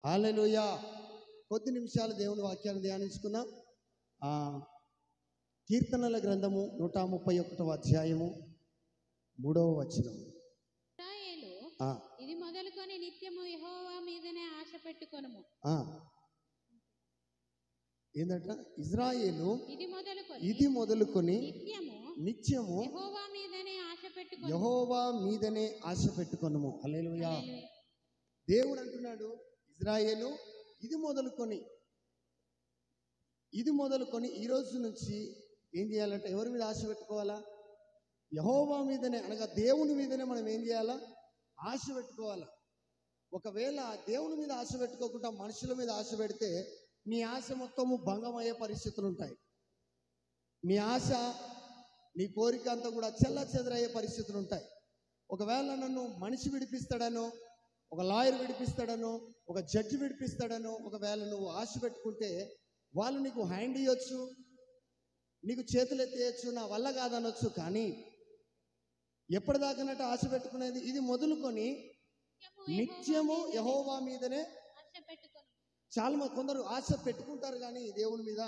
హల్లెలూయా. కొద్ది నిమిషాలు దేవుని వాక్యాన్ని ధ్యానించుకుందాం. కీర్తనల గ్రంథము 131వ అధ్యాయము 3వ వచనం. ఇశ్రాయేలు, ఇది మొదలుకొని నిత్యము యెహోవా మీదనే ఆశ పెట్టుకొనుము. ఏందట? ఇజ్రాయేలు ఇది మొదలుకొని నిత్యము యెహోవా మీదనే ఆశ పెట్టుకొనుము. హల్లెలూయా. దేవుడు అంటున్నాడు, ఇజ్రాయేలు ఇది మొదలుకొని ఈ రోజు నుంచి ఏం చేయాలంటే ఎవరి మీద ఆశ పెట్టుకోవాలా? యెహోవా మీదనే, అనగా దేవుని మీదనే మనం ఏం చేయాలా? ఆశ పెట్టుకోవాలా. ఒకవేళ దేవుని మీద ఆశ పెట్టుకోకుండా మనుషుల మీద ఆశ పెడితే నీ ఆశ మొత్తము భంగమయ్యే పరిస్థితులు ఉంటాయి. నీ ఆశ, నీ కోరిక అంతా కూడా చెల్లాచెదరయ్యే పరిస్థితులు ఉంటాయి. ఒకవేళ నన్ను మనిషి విడిపిస్తాడనో, ఒక లాయర్ విడిపిస్తాడనో, ఒక జడ్జి విడిపిస్తాడనో ఒకవేళ నువ్వు ఆశ పెట్టుకుంటే వాళ్ళు నీకు హ్యాండ్ ఇవ్వచ్చు, నీకు చేతులు ఎత్తేయచ్చు, నా వల్ల కాదనొచ్చు. కానీ ఎప్పటిదాకానట్టు ఆశ పెట్టుకునేది ఇది మొదలుకొని నిత్యము యెహోవా మీదనే. చాలా మంది కొందరు ఆశ పెట్టుకుంటారు కానీ దేవుని మీద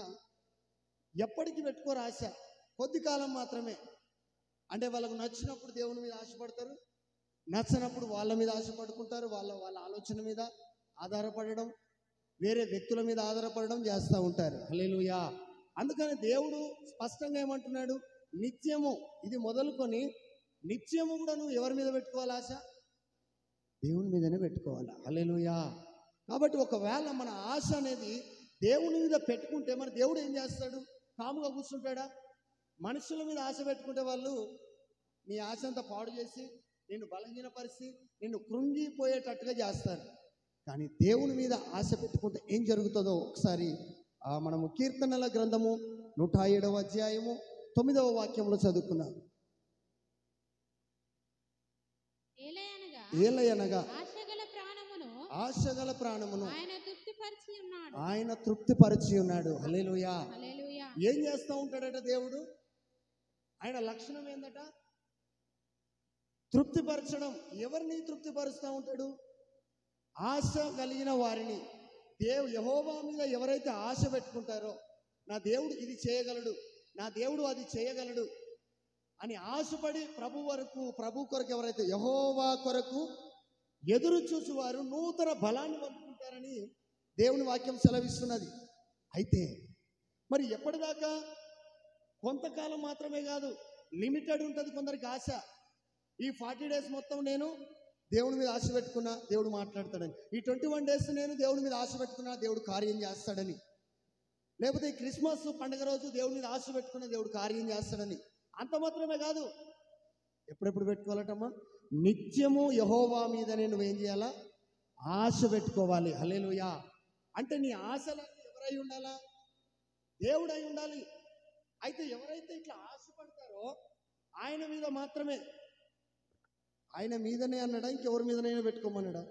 ఎప్పటికీ పెట్టుకోరు. ఆశ కొద్ది కాలం మాత్రమే. అంటే వాళ్ళకు నచ్చినప్పుడు దేవుని మీద ఆశపడతారు, నచ్చనప్పుడు వాళ్ళ మీద ఆశపడుకుంటారు. వాళ్ళ ఆలోచన మీద ఆధారపడడం, వేరే వ్యక్తుల మీద ఆధారపడడం చేస్తూ ఉంటారు. హల్లెలూయా. అందుకని దేవుడు స్పష్టంగా ఏమంటున్నాడు? నిత్యము, ఇది మొదలుకొని నిత్యము కూడా నువ్వు ఎవరి మీద పెట్టుకోవాలి? ఆశ దేవుని మీదనే పెట్టుకోవాలి. హల్లెలూయా. కాబట్టి ఒకవేళ మన ఆశ అనేది దేవుని మీద పెట్టుకుంటే మన దేవుడు ఏం చేస్తాడు? కాముగా కూర్చుంటాడా? మనుషుల మీద ఆశ పెట్టుకుంటే వాళ్ళు నీ ఆశ అంతా పాడు చేసి నిన్ను బలహీనపరిచి నిన్ను కృంగిపోయేటట్టుగా చేస్తారు. కానీ దేవుని మీద ఆశ పెట్టుకుంటే ఏం జరుగుతుందో ఒకసారి మనము కీర్తనల గ్రంథము 107వ అధ్యాయము 9వ వాక్యంలో చదువుకున్నాం. ఏలయనగా ఆశగల ప్రాణమును ఆయన తృప్తిపరిచి ఉన్నాడు. హల్లెలూయా. ఏం చేస్తూ ఉంటాడట దేవుడు? ఆయన లక్షణం ఏందట? తృప్తిపరచడం. ఎవరిని తృప్తిపరుస్తూ ఉంటాడు? ఆశ కలిగిన వారిని. యెహోవా మీద ఎవరైతే ఆశ పెట్టుకుంటారో, నా దేవుడు ఇది చేయగలడు, నా దేవుడు అది చేయగలడు అని ఆశపడి ప్రభు కొరకు ఎవరైతే యెహోవా కొరకు ఎదురు చూసేవారు నూతన బలాన్ని పొందుకుంటారని దేవుని వాక్యం సెలవిస్తున్నది. అయితే మరి ఎప్పటిదాకా? కొంతకాలం మాత్రమే కాదు, లిమిటెడ్ ఉంటుంది కొందరికి ఆశ. ఈ 40 days మొత్తం నేను దేవుని మీద ఆశ పెట్టుకున్నా, దేవుడు మాట్లాడతాడని. ఈ 21 days నేను దేవుని మీద ఆశ పెట్టుకున్నా, దేవుడు కార్యం చేస్తాడని. లేకపోతే ఈ క్రిస్మస్ పండుగ రోజు దేవుని మీద ఆశ పెట్టుకున్నా, దేవుడు కార్యం చేస్తాడని. అంత మాత్రమే కాదు, ఎప్పుడెప్పుడు పెట్టుకోవాలటమ్మా? నిత్యము యెహోవా మీదనే నువ్వేం చేయాలా? ఆశ పెట్టుకోవాలి. హల్లెలూయా. అంటే నీ ఆశలన్నీ ఎవరై ఉండాలా? దేవుడై ఉండాలి. అయితే ఎవరైతే ఇట్లా ఆశపడతారో ఆయన మీద మాత్రమే, ఆయన మీదనే అన్నాడా? ఇంకెవరి మీదనైనా పెట్టుకోమన్నాడా?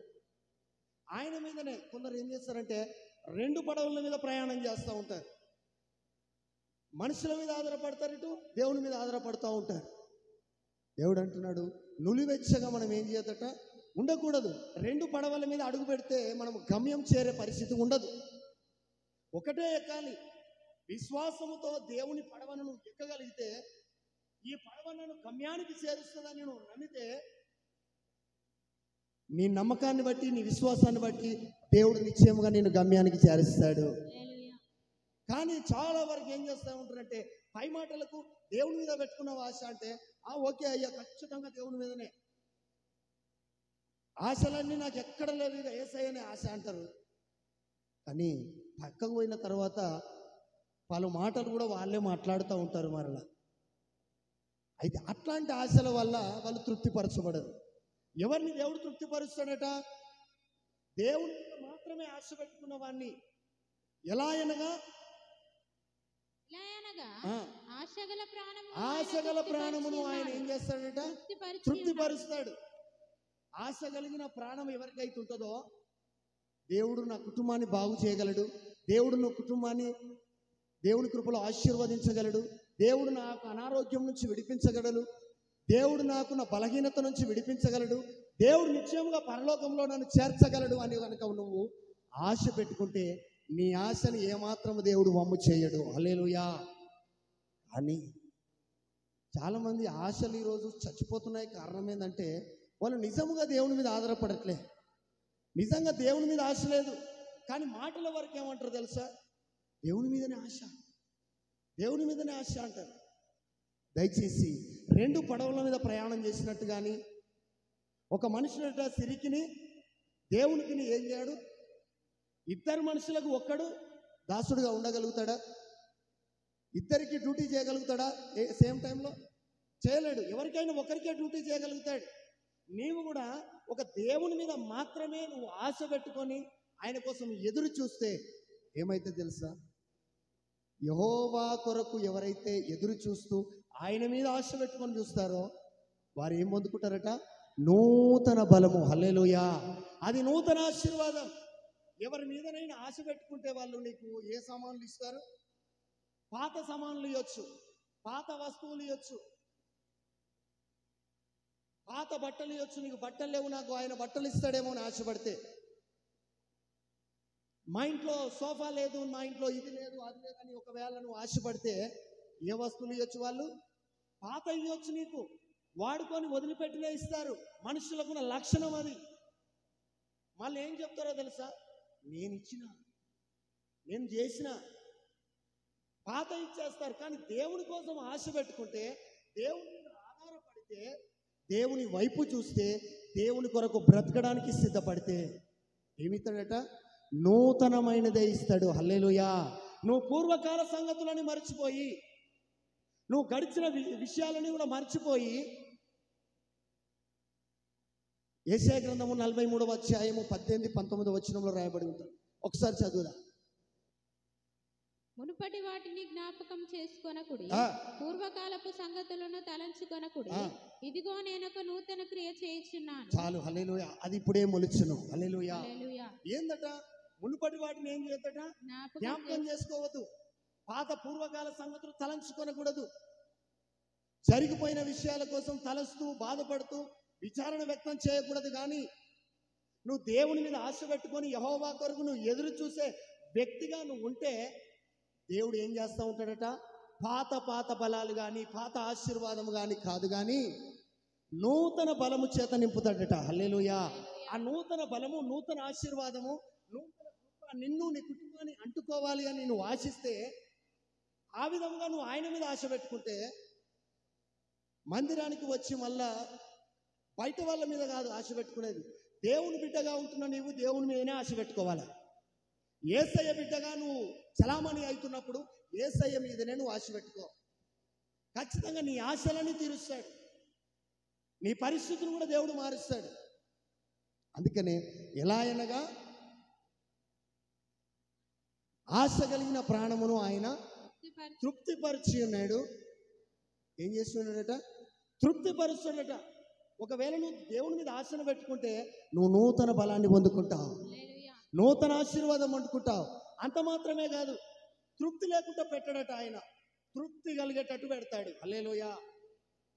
ఆయన మీదనే. కొందరు ఏం చేస్తారంటే 2 పడవల మీద ప్రయాణం చేస్తూ ఉంటారు. మనుషుల మీద ఆధారపడతారు, ఇటు దేవుని మీద ఆధారపడుతూ ఉంటారు. దేవుడు అంటున్నాడు, నులివెచ్చగా మనం ఏం చేయదట? ఉండకూడదు. 2 పడవల మీద అడుగు పెడితే మనం గమ్యం చేరే పరిస్థితి ఉండదు. ఒకటే ఎక్కాలి. విశ్వాసముతో దేవుని పడవను నువ్వు ఎక్కగలిగితే, ఈ పడవను గమ్యానికి చేరుస్తుందని నువ్వు నమ్మితే, నీ నమ్మకాన్ని బట్టి, నీ విశ్వాసాన్ని బట్టి దేవుడు నిశ్చయముగా నేను గమ్యానికి చేరుస్తాడు. కానీ చాలా వరకు ఏం చేస్తూ ఉంటారంటే, పై మాటలకు దేవుని మీద పెట్టుకున్న ఆశ అంటే ఓకే అయ్యా, ఖచ్చితంగా దేవుని మీదనే ఆశలన్నీ నాకు ఎక్కడ లేవు, ఇక యేసయ్యనే ఆశ అంటారు. కానీ పక్కకు పోయిన తర్వాత పలు మాటలు కూడా వాళ్ళే మాట్లాడుతూ ఉంటారు మరలా. అయితే అట్లాంటి ఆశల వల్ల వాళ్ళు తృప్తిపరచబడరు. ఎవరిని దేవుడు తృప్తిపరుస్తాడట? దేవుని మాత్రమే ఆశ పెట్టుకున్న వాడిని. ఎలా అనగా ఆశగల ప్రాణమును ఆయన ఏం చేస్తాడట? తృప్తిపరుస్తాడు. ఆశ కలిగిన ప్రాణం ఎవరికైతే ఉంటుందో, దేవుడు నా కుటుంబాన్ని బాగు చేయగలడు, దేవుడు నా కుటుంబాన్ని దేవుని కృపలో ఆశీర్వదించగలడు, దేవుడు నాకు అనారోగ్యం నుంచి విడిపించగలడు, దేవుడు నాకు నా బలహీనత నుంచి విడిపించగలడు, దేవుడు నిశ్చయంగా పరలోకంలో నన్ను చేర్చగలడు అని కనుక నువ్వు ఆశ పెట్టుకుంటే నీ ఆశని ఏమాత్రం దేవుడు వమ్ము చేయడు. హల్లెలూయా. అని చాలామంది ఆశలు ఈరోజు చచ్చిపోతున్నాయి. కారణం ఏంటంటే వాళ్ళు నిజంగా దేవుని మీద ఆధారపడట్లే. నిజంగా దేవుని మీద ఆశ లేదు, కానీ మాటల వరకు ఏమంటారు తెలుసా? దేవుని మీదనే ఆశ, దేవుని మీదనే ఆశ అంటారు. దయచేసి రెండు పడవల మీద ప్రయాణం చేసినట్టు కానీ ఒక మనుషులట సిరికిని దేవునికి ఏం చేయడు? ఇద్దరు మనుషులకు ఒక్కడు దాసుడుగా ఉండగలుగుతాడా? ఇద్దరికి డ్యూటీ చేయగలుగుతాడా? సేమ్ టైంలో చేయలేడు. ఎవరికైనా ఒకరికే డ్యూటీ చేయగలుగుతాడు. నీవు కూడా ఒక దేవుని మీద మాత్రమే నువ్వు ఆశ పెట్టుకొని ఆయన కోసం ఎదురు చూస్తే ఏమైతే తెలుసా? యెహోవా కొరకు ఎవరైతే ఎదురు చూస్తూ ఆయన మీద ఆశ పెట్టుకొని చూస్తారో వారు ఏం పొందుకుంటారట? నూతన బలము. హల్లెలూయా. అది నూతన ఆశీర్వాదం. ఎవరి మీదనైనా ఆశ పెట్టుకుంటే వాళ్ళు నీకు ఏ సామాన్లు ఇస్తారు? పాత సామాన్లు ఇవ్వచ్చు, పాత వస్తువులు ఇవ్వచ్చు, పాత బట్టలు ఇవ్వచ్చు. నీకు బట్టలు లేవు, నాకు ఆయన బట్టలు ఇస్తాడేమో అని ఆశపడితే, మా ఇంట్లో సోఫా లేదు, మా ఇంట్లో ఇది లేదు అది లేదని ఒకవేళ నువ్వు ఆశపడితే ఏ వస్తువులు ఇవ్వచ్చు? వాళ్ళు పాత ఇవ్వచ్చు, నీకు వాడుకొని వదిలిపెట్టినే ఇస్తారు. మనుషులకున్న లక్షణం అది. మళ్ళీ ఏం చెప్తారో తెలుసా? నేను ఇచ్చిన, నేను చేసిన, పాత ఇచ్చేస్తారు. కానీ దేవుని కోసం ఆశ పెట్టుకుంటే, దేవుని మీద ఆధారపడితే, దేవుని వైపు చూస్తే, దేవుని కొరకు బ్రతకడానికి సిద్ధపడితే ఏమిస్తాడట? నూతనమైనదే ఇస్తాడు. హల్లెలూయా. నువ్వు పూర్వకాల సంగతులని మర్చిపోయి, నువ్వు గడిచిన విషయాలని కూడా మర్చిపోయి, యెషయా గ్రంథము 43వ అధ్యాయము 18-19 వచనంలో రాయబడి ఉంటుంది. ఒకసారి చదువుదా. మునుపటి వాటిని జ్ఞాపకం చేసుకొనకుడి, పూర్వకాలపు సంగతులను తలంచుకొనకుడి. ఇదిగో నేను ఒక నూతన క్రియ చేయుచున్నాను. చాలు. హల్లెలూయా. అది ఇప్పుడే మొలుచును. హల్లెలూయా. హల్లెలూయా. ఏందట? మునుపటి వాటిని ఏం చేద్దట? జ్ఞాపకం చేసుకోవద్దు. పాత పూర్వకాల సంగతులు తలంచుకొనకూడదు. జరిగిపోయిన విషయాల కోసం తలస్తూ బాధపడుతూ విచారణ వ్యక్తం చేయకూడదు. కానీ నువ్వు దేవుని మీద ఆశ పెట్టుకొని యెహోవా కొరకు నువ్వు ఎదురు చూసే వ్యక్తిగా నువ్వు ఉంటే దేవుడు ఏం చేస్తూ ఉంటాడట? పాత బలాలు కానీ పాత ఆశీర్వాదం కానీ కాదు, కానీ నూతన బలము చేత నింపుతాడట. హల్లెలూయా. ఆ నూతన బలము, నూతన ఆశీర్వాదము, నూతన కృప నిన్ను నీ కుటుంబాన్ని అంటుకోవాలి అని నువ్వు ఆశిస్తే, ఆ విధంగా నువ్వు ఆయన మీద ఆశ పెట్టుకుంటే, మందిరానికి వచ్చి మళ్ళా బయట వాళ్ళ మీద కాదు ఆశ పెట్టుకునేది. దేవుని బిడ్డగా ఉంటున్న నీవు దేవుని మీదనే ఆశ పెట్టుకోవాలి. యేసయ్య బిడ్డగా నువ్వు చలామణి అవుతున్నప్పుడు యేసయ్య మీదనే నువ్వు ఆశ పెట్టుకో. ఖచ్చితంగా నీ ఆశలని తీరుస్తాడు. నీ పరిస్థితులు కూడా దేవుడు మారుస్తాడు. అందుకనే ఎలా అనగా ఆశ కలిగిన ప్రాణమును ఆయన తృప్తిపరిచి ఉన్నాడు. ఏం చేస్తున్నాడట? తృప్తిపరుస్తాడట. ఒకవేళ నువ్వు దేవుని మీద ఆశను పెట్టుకుంటే నువ్వు నూతన బలాన్ని పొందుకుంటావు, నూతన ఆశీర్వాదం అందుకుంటావు. అంత మాత్రమే కాదు, తృప్తి లేకుండా పెట్టడట. ఆయన తృప్తి కలిగేటట్టు పెడతాడు. హల్లెలూయా.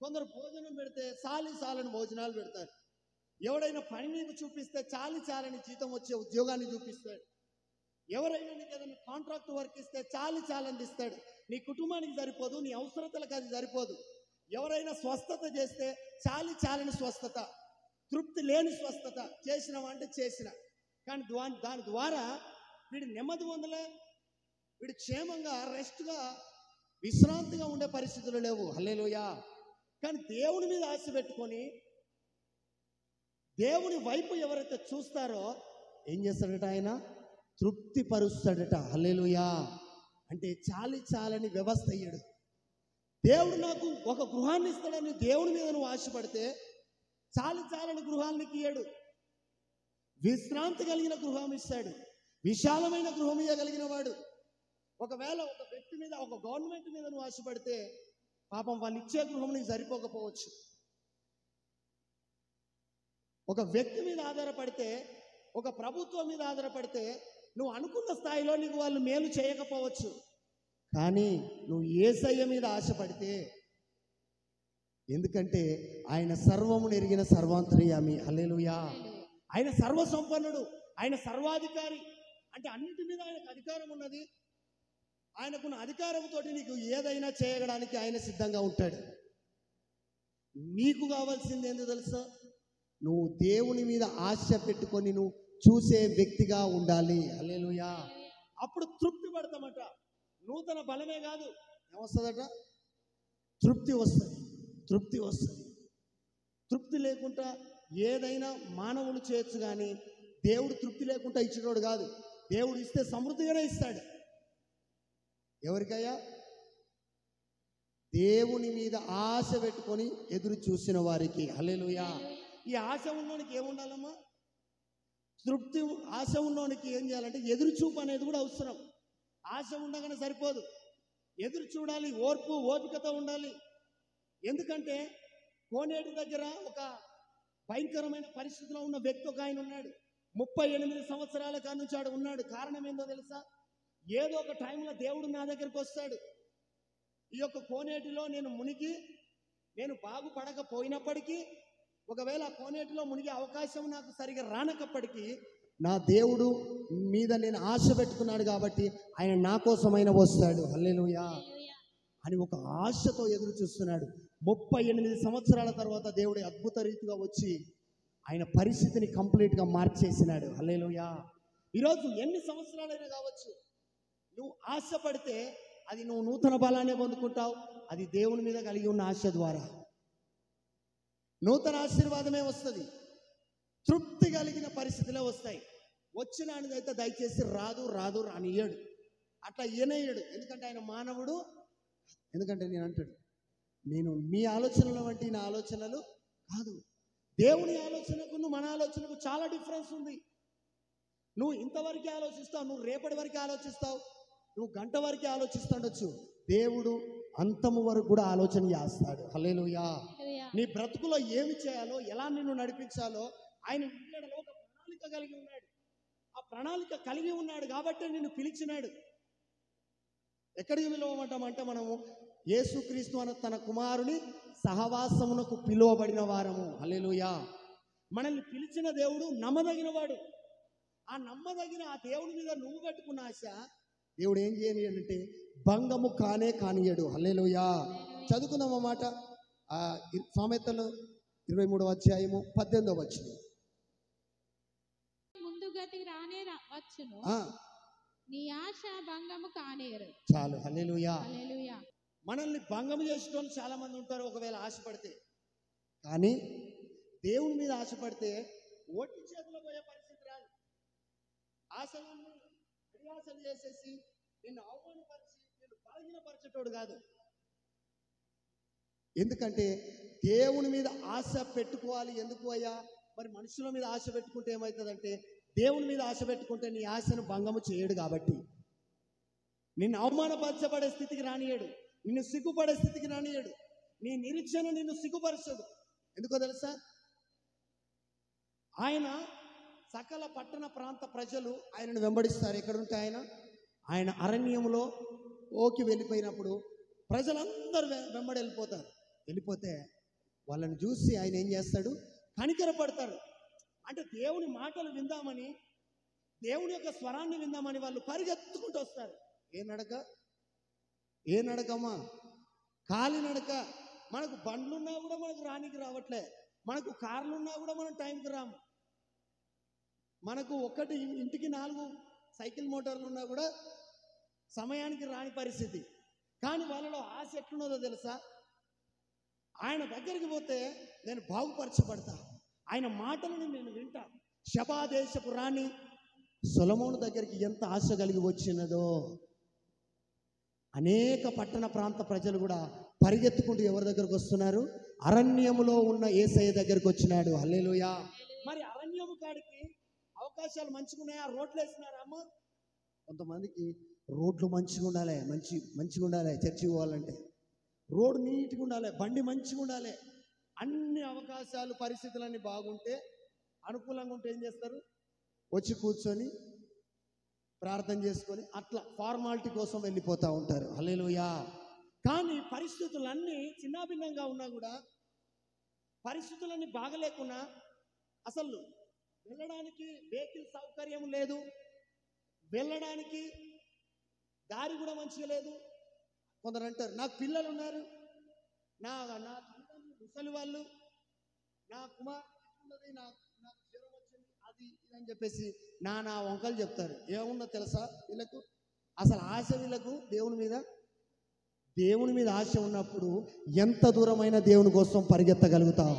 కొందరు భోజనం పెడితే చాలని భోజనాలు పెడతారు. ఎవడైనా పని నీకు చూపిస్తే చాలని జీతం వచ్చే ఉద్యోగాన్ని చూపిస్తాడు. ఎవరైనా నీకు ఏదైనా కాంట్రాక్ట్ వర్క్ ఇస్తే చాలని ఇస్తాడు. నీ కుటుంబానికి సరిపోదు, నీ అవసరతలకు అది సరిపోదు. ఎవరైనా స్వస్థత చేస్తే చాలని స్వస్థత, తృప్తి లేని స్వస్థత. చేసినావంటే చేసిన, కానీ దాని ద్వారా వీడు నెమ్మది పొందలే, వీడు క్షేమంగా రెస్ట్గా విశ్రాంతిగా ఉండే పరిస్థితులు లేవు. హల్లెలూయా. కానీ దేవుని మీద ఆశ పెట్టుకొని దేవుని వైపు ఎవరైతే చూస్తారో ఏం చేస్తాడట? ఆయన తృప్తిపరుస్తాడట. హల్లెలూయా. అంటే చాలని వ్యవస్థ అయ్యాడు. దేవుడు నాకు ఒక గృహాన్ని ఇస్తాడని దేవుని మీద నువ్వు ఆశపడితే చాలని గృహాన్ని ఇయ్యాడు. విశ్రాంతి కలిగిన గృహం ఇస్తాడు, విశాలమైన గృహం ఇవ్వగలిగిన వాడు. ఒకవేళ ఒక వ్యక్తి మీద, ఒక గవర్నమెంట్ మీద నువ్వు ఆశపడితే పాపం వాళ్ళు ఇచ్చే గృహం నీకు సరిపోకపోవచ్చు. ఒక వ్యక్తి మీద ఆధారపడితే, ఒక ప్రభుత్వం మీద ఆధారపడితే నువ్వు అనుకున్న స్థాయిలో నీకు వాళ్ళు మేలు చేయకపోవచ్చు. కానీ నువ్వు యేసయ్య మీద ఆశపడితే, ఎందుకంటే ఆయన సర్వము నెరిగిన సర్వాంతర్యామి. హల్లెలూయా. ఆయన సర్వసంపన్నుడు, ఆయన సర్వాధికారి. అంటే అన్నిటి మీద ఆయనకు అధికారం ఉన్నది. ఆయనకున్న అధికారంతో నీకు ఏదైనా చేయడానికి ఆయన సిద్ధంగా ఉంటాడు. నీకు కావాల్సింది ఏందో తెలుసా? నువ్వు దేవుని మీద ఆశ పెట్టుకొని నువ్వు చూసే వ్యక్తిగా ఉండాలి. హల్లెలూయా. అప్పుడు తృప్తి పడతామట. నూతన బలమే కాదు, ఏమొస్తుందట? తృప్తి వస్తుంది. తృప్తి వస్తుంది. తృప్తి లేకుండా ఏదైనా మానవులు చేయొచ్చు, కానీ దేవుడు తృప్తి లేకుండా ఇచ్చినోడు కాదు. దేవుడు ఇస్తే సమృద్ధిగానే ఇస్తాడు. ఎవరికయ్యా? దేవుని మీద ఆశ పెట్టుకొని ఎదురు చూసిన వారికి. హల్లెలూయా. ఈ ఆశ ఉన్నోనికి ఏముండాలమ్మా? తృప్తి. ఆశ ఉన్నోనికి ఏం చేయాలంటే ఎదురు చూపు అనేది కూడా అవసరం. ఆశ ఉండగానే సరిపోదు, ఎదురు చూడాలి, ఓర్పు ఓపికతో ఉండాలి. ఎందుకంటే కోనేటి దగ్గర ఒక భయంకరమైన పరిస్థితిలో ఉన్న వ్యక్తి ఒక ఆయన ఉన్నాడు. 38 సంవత్సరాల కాడి నుంచి ఆడు ఉన్నాడు. కారణం ఏందో తెలుసా? ఏదో ఒక టైంలో దేవుడు నా దగ్గరికి వస్తాడు. ఈ యొక్క కోనేటిలో నేను మునిగి నేను బాగుపడకపోయినప్పటికీ, ఒకవేళ ఆ కోనేటిలో మునిగే అవకాశం నాకు సరిగా రానప్పటికీ, నా దేవుడు మీద నేను ఆశ పెట్టుకున్నాడు కాబట్టి ఆయన నా కోసమైన వస్తాడు. హల్లెలూయా అని ఒక ఆశతో ఎదురు చూస్తున్నాడు. 38 సంవత్సరాల తర్వాత దేవుడు అద్భుత రీతిగా వచ్చి ఆయన పరిస్థితిని కంప్లీట్గా మార్చేసినాడు. హల్లెలూయా. ఈరోజు ఎన్ని సంవత్సరాలైనా కావచ్చు, నువ్వు ఆశపడితే అది నువ్వు నూతన బలాన్ని పొందుకుంటావు. అది దేవుని మీద కలిగి ఉన్న ఆశ ద్వారా నూతన ఆశీర్వాదమే వస్తుంది. తృప్తి కలిగిన పరిస్థితులే వస్తాయి. వచ్చినానిదైతే దయచేసి రాదు రానియ్యాడు. అట్లా ఈయనయ్యాడు. ఎందుకంటే ఆయన మానవుడు. ఎందుకంటే నేను అంటాడు, నేను మీ ఆలోచనల వంటి నా ఆలోచనలు కాదు. దేవుని ఆలోచనకు మన ఆలోచనకు చాలా డిఫరెన్స్ ఉంది. నువ్వు ఇంతవరకే ఆలోచిస్తావు, నువ్వు రేపటి వరకే ఆలోచిస్తావు, నువ్వు గంట వరకే ఆలోచిస్తుండొచ్చు. దేవుడు అంతము వరకు కూడా ఆలోచన చేస్తాడు. హల్లెలూయా. నీ బ్రతుకులో ఏమి చేయాలో, ఎలా నిన్ను నడిపించాలో ఆయన ఒక ప్రణాళిక కలిగి ఉన్నాడు. ఆ ప్రణాళిక కలిగి ఉన్నాడు కాబట్టి నిన్ను పిలిచినాడు. ఎక్కడికి పిలువమంటామంటే మనము యేసుక్రీస్తు అన్న తన కుమారుని సహవాసమునకు పిలువబడిన వారము. హల్లెలూయా. మనల్ని పిలిచిన దేవుడు నమ్మదగిన వాడు. ఆ నమ్మదగిన ఆ దేవుడి మీద నువ్వు పెట్టుకున్న ఆశ దేవుడు ఏం చేయని అంటే భంగము కానియడు. హల్లెలూయా. చదువుకుందాం మాట. సామెతలు 23వ అధ్యాయము 18వ వచనం. ముందు గతి రానే వచ్చును, నీ ఆశ భంగము కానేరు. చాలు. హల్లెలూయా. హల్లెలూయా. మనల్ని భంగం చేసేటోళ్ళు చాలా మంది ఉంటారు ఒకవేళ ఆశపడితే. కానీ దేవుని మీద ఆశపడితే ఒట్టి చేతిలో పోయే పరిస్థితి రాదు. ఆశలను అడియాసలు చేసేసి నిన్ను అవమానపరిచి నిన్ను బలహీనపరిచేటోడు కాదు. ఎందుకంటే దేవుని మీద ఆశ పెట్టుకోవాలి. ఎందుకు అయ్యా? మరి మనుషుల మీద ఆశ పెట్టుకుంటే ఏమవుతుందంటే, దేవుని మీద ఆశ పెట్టుకుంటే నీ ఆశను భంగము చేయడు కాబట్టి నిన్ను అవమానపరచబడే స్థితికి రానియడు, నిన్ను సిగ్గుపడే స్థితికి రానియడు, నీ నిరీక్షణ నిన్ను సిగ్గుపరచదు. ఎందుకో తెలుసా? ఆయన సకల పట్టణ ప్రాంత ప్రజలు ఆయనను వెంబడిస్తారు. ఎక్కడుంటే ఆయన అరణ్యంలో వెళ్ళిపోయినప్పుడు ప్రజలందరూ వెంబడి వెళ్ళిపోతే వాళ్ళని చూసి ఆయన ఏం చేస్తాడు? కనికరపడతాడు. అంటే దేవుని మాటలు విందామని, దేవుని యొక్క స్వరాన్ని విందామని వాళ్ళు పరిగెత్తుకుంటూ వస్తారు. ఏ నడకమ్మా? కాలి నడక. మనకు బండ్లున్నా కూడా మనకు రానికి రావట్లే, మనకు కార్లున్నా కూడా మనం టైంకి రాము, మనకు ఇంటికి 4 సైకిల్ మోటార్లు ఉన్నా కూడా సమయానికి రాని పరిస్థితి. కానీ వాళ్ళలో ఆశ ఎట్లున్నదో తెలుసా? ఆయన దగ్గరికి పోతే నేను బాగుపరచబడతా, ఆయన మాటలను నేను వింటా. శబాదేశపు రాణి సొలొమోను దగ్గరికి ఎంత ఆశ కలిగి వచ్చినదో, అనేక పట్టణ ప్రాంత ప్రజలు కూడా పరిగెత్తుకుంటూ ఎవరి దగ్గరకు వస్తున్నారు? అరణ్యములో ఉన్న యేసయ్య దగ్గరికి వచ్చినాడు. హల్లెలూయా. మరి అరణ్యము కాడికి అవకాశాలు మంచిగా ఉన్నాయా? రోడ్లు వేసినారా అమ్మ? కొంతమందికి రోడ్లు మంచిగా ఉండాలి, చర్చికి పోవాలంటే రోడ్డు నీట్గా ఉండాలి, బండి మంచిగా ఉండాలి, అన్ని అవకాశాలు పరిస్థితులన్నీ బాగుంటే, అనుకూలంగా ఉంటే ఏం చేస్తారు? వచ్చి కూర్చొని ప్రార్థన చేసుకొని అట్లా ఫార్మాలిటీ కోసం వెళ్ళిపోతూ ఉంటారు. హల్లెలూయా. కానీ పరిస్థితులన్నీ చిన్నాభిన్నంగా ఉన్నా కూడా, పరిస్థితులన్నీ బాగలేకున్నా, అసలు వెళ్ళడానికి వెహికల్ సౌకర్యం లేదు, వెళ్ళడానికి దారి కూడా మంచిగా లేదు. కొందరు అంటారు నాకు పిల్లలు ఉన్నారు, నా నా తల్లిదండ్రులు ముసలి వాళ్ళు, నా కుమార్తె నాకు జ్వరం వచ్చింది, అది ఇది అని చెప్పేసి నా వంకలు చెప్తారు. ఏముందో తెలుసా వీళ్ళకు? అసలు ఆశ వీళ్ళకు దేవుని మీద ఆశ ఉన్నప్పుడు ఎంత దూరమైన దేవుని కోసం పరిగెత్తగలుగుతావు.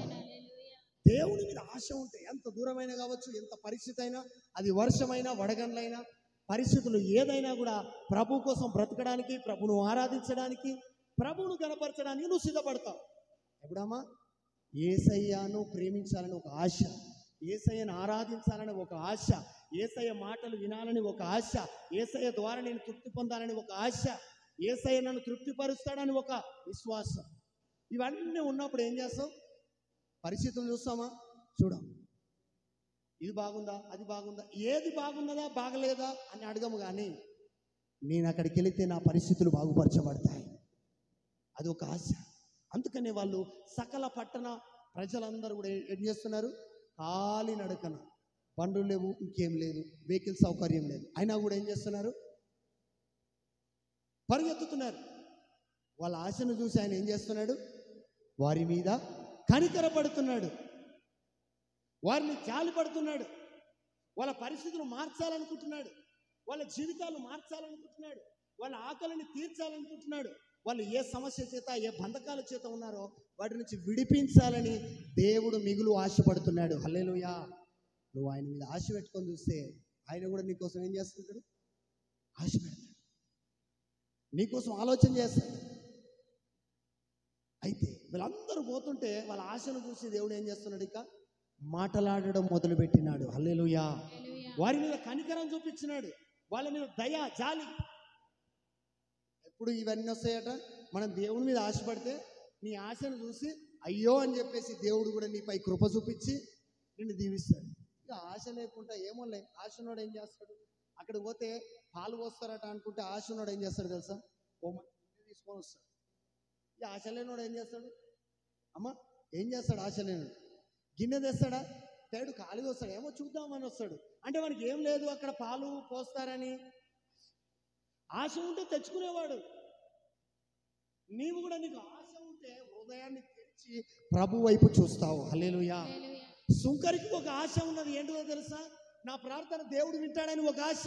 దేవుని మీద ఆశ ఉంటే ఎంత దూరమైనా కావచ్చు, ఎంత పరిస్థితి అయినా, అది వర్షమైనా వడగండ్లైనా, పరిస్థితులు ఏదైనా కూడా ప్రభు కోసం బ్రతకడానికి, ప్రభును ఆరాధించడానికి, ప్రభువును గణపరచడానికి నువ్వు సిద్ధపడతావు. ఎప్పుడమ్మా? యేసయ్యను ప్రేమించాలని ఒక ఆశ, యేసయ్యను ఆరాధించాలని ఒక ఆశ, యేసయ్య మాటలు వినాలని ఒక ఆశ, యేసయ్య ద్వారా నేను తృప్తి పొందాలని ఒక ఆశ, యేసయ్య నన్ను తృప్తిపరుస్తాడని ఒక విశ్వాసం. ఇవన్నీ ఉన్నప్పుడు ఏం చేస్తాం? పరిస్థితులు చూస్తామా? చూడం. ఇది బాగుందా, అది బాగుందా, ఏది బాగున్నదా బాగలేదా అని అడగము. కానీ నేను అక్కడికి వెళితే నా పరిస్థితులు బాగుపరచబడతాయి, అది ఒక ఆశ. అందుకనే వాళ్ళు సకల పట్టణ ప్రజలందరూ కూడా ఏం చేస్తున్నారు? ఖాళీ నడకన, బండ్లు లేవు, ఇంకేం లేదు, వెహికల్ సౌకర్యం లేదు, అయినా కూడా ఏం చేస్తున్నారు? పరిగెత్తుతున్నారు. వాళ్ళ ఆశను చూసి ఆయన ఏం చేస్తున్నాడు? వారి మీద కనికరపడుతున్నాడు, వారిని జాలిపడుతున్నాడు, వాళ్ళ పరిస్థితులు మార్చాలనుకుంటున్నాడు, వాళ్ళ జీవితాలు మార్చాలనుకుంటున్నాడు, వాళ్ళ ఆకలిని తీర్చాలనుకుంటున్నాడు. వాళ్ళు ఏ సమస్య చేత, ఏ బంధకాల చేత ఉన్నారో వాటి నుంచి విడిపించాలని దేవుడు మిగులు ఆశపడుతున్నాడు. హల్లెలూయా. నువ్వు ఆయన మీద ఆశ పెట్టుకొని చూస్తే ఆయన కూడా నీకోసం ఏం చేస్తుంటాడు? ఆశ పెడతాడు, నీకోసం ఆలోచన చేస్తాడు. అయితే వీళ్ళందరూ పోతుంటే వాళ్ళ ఆశను చూసి దేవుడు ఏం చేస్తున్నాడు? ఇక మాటలాడడం మొదలుపెట్టినాడు. హల్లెలూయా. వారి మీద కనికరం చూపించినాడు, వాళ్ళ మీద దయ, జాలి. ఎప్పుడు ఇవన్నీ వస్తాయట? మనం దేవుని మీద ఆశపడితే నీ ఆశను చూసి అయ్యో అని చెప్పేసి దేవుడు కూడా నీపై కృప చూపించి నిన్ను దీవిస్తాడు. ఇక ఆశ లేకుండా ఏమోలే, ఆశ ఉన్నాడు ఏం చేస్తాడు? అక్కడ పోతే పాలు పోస్తారట అనుకుంటే ఆశ ఉన్నాడు ఏం చేస్తాడు తెలుసా? ఓ మంచి తీసుకొని వస్తాడు. ఇక ఆశ లేనివాడు ఏం చేస్తాడు? అమ్మ ఏం చేస్తాడు? ఆశ లేనుడు గిన్నె తెస్తాడా? తేడు ఖాళీగా వస్తాడు, ఏమో చూద్దామని వస్తాడు. అంటే వానికి ఏం లేదు అక్కడ పాలు పోస్తారని. ఆశ ఉంటే తెచ్చుకునేవాడు. నీవు కూడా, నీకు ఆశ ఉంటే హృదయాన్ని తెరిచి ప్రభు వైపు చూస్తావు. హల్లెలూయా. సుంకరికి ఒక ఆశ ఉన్నది, ఏంటో తెలుసా? నా ప్రార్థన దేవుడు వింటాడని ఒక ఆశ.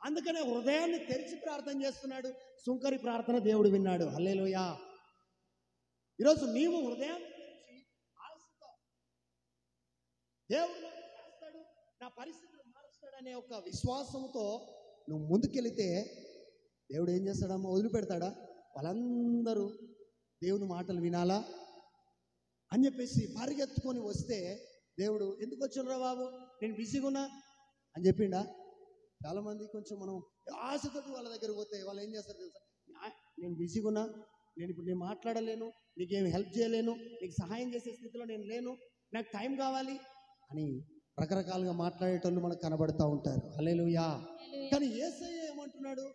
అందుకనే హృదయాన్ని తెరిచి ప్రార్థన చేస్తున్నాడు. సుంకరి ప్రార్థన దేవుడు విన్నాడు. హల్లెలూయా. ఈరోజు నీవు హృదయాన్ని తెరిచి ఆశతో దేవుడు చేస్తాడు, నా పరిస్థితులు మారుస్తాడనే ఒక విశ్వాసంతో నువ్వు ముందుకెళితే దేవుడు ఏం చేస్తాడమ్మా? వదిలిపెడతాడా? వాళ్ళందరూ దేవుని మాటలు వినాలా అని చెప్పేసి పరిగెత్తుకొని వస్తే దేవుడు ఎందుకు వచ్చిండ్రా బాబు, నేను బిజీగా ఉన్నా అని చెప్పిండా? చాలామంది కొంచెం మనం ఆశతోటి వాళ్ళ దగ్గర పోతే వాళ్ళు ఏం చేస్తారు తెలుసా? నేను బిజీగా ఉన్నా, నేను మాట్లాడలేను, నీకేమి హెల్ప్ చేయలేను, నీకు సహాయం చేసే స్థితిలో నేను లేను, నాకు టైం కావాలి అని రకరకాలుగా మాట్లాడేటోళ్ళు మనకు కనబడుతూ ఉంటారు. హల్లెలూయా. కానీ యేసయ్య ఏమంటున్నాడు?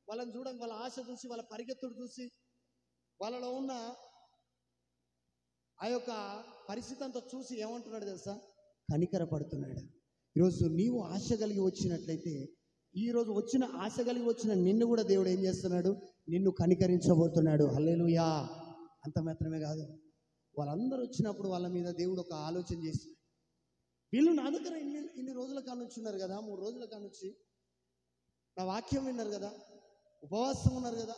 వాళ్ళని చూడండి, వాళ్ళ ఆశ చూసి, వాళ్ళ పరిగెత్తుడు చూసి, వాళ్ళలో ఉన్న ఆ యొక్క పరిస్థితి అంతా చూసి ఏమంటున్నాడు తెలుసా? కనికరపడుతున్నాడు. ఈరోజు నీవు ఆశ కలిగి వచ్చినట్లయితే, ఈరోజు వచ్చిన ఆశ కలిగి వచ్చిన నిన్ను కూడా దేవుడు ఏం చేస్తున్నాడు? నిన్ను కనికరించబోతున్నాడు. హల్లెలూయా. అంత మాత్రమే కాదు, వాళ్ళందరూ వచ్చినప్పుడు వాళ్ళ మీద దేవుడు ఒక ఆలోచన చేసి, వీళ్ళు నా దగ్గర ఇన్ని రోజుల కానుంచి ఉన్నారు కదా, 3 రోజుల కానుంచి నా వాక్యం విన్నారు కదా, ఉపవాసం ఉన్నారు కదా,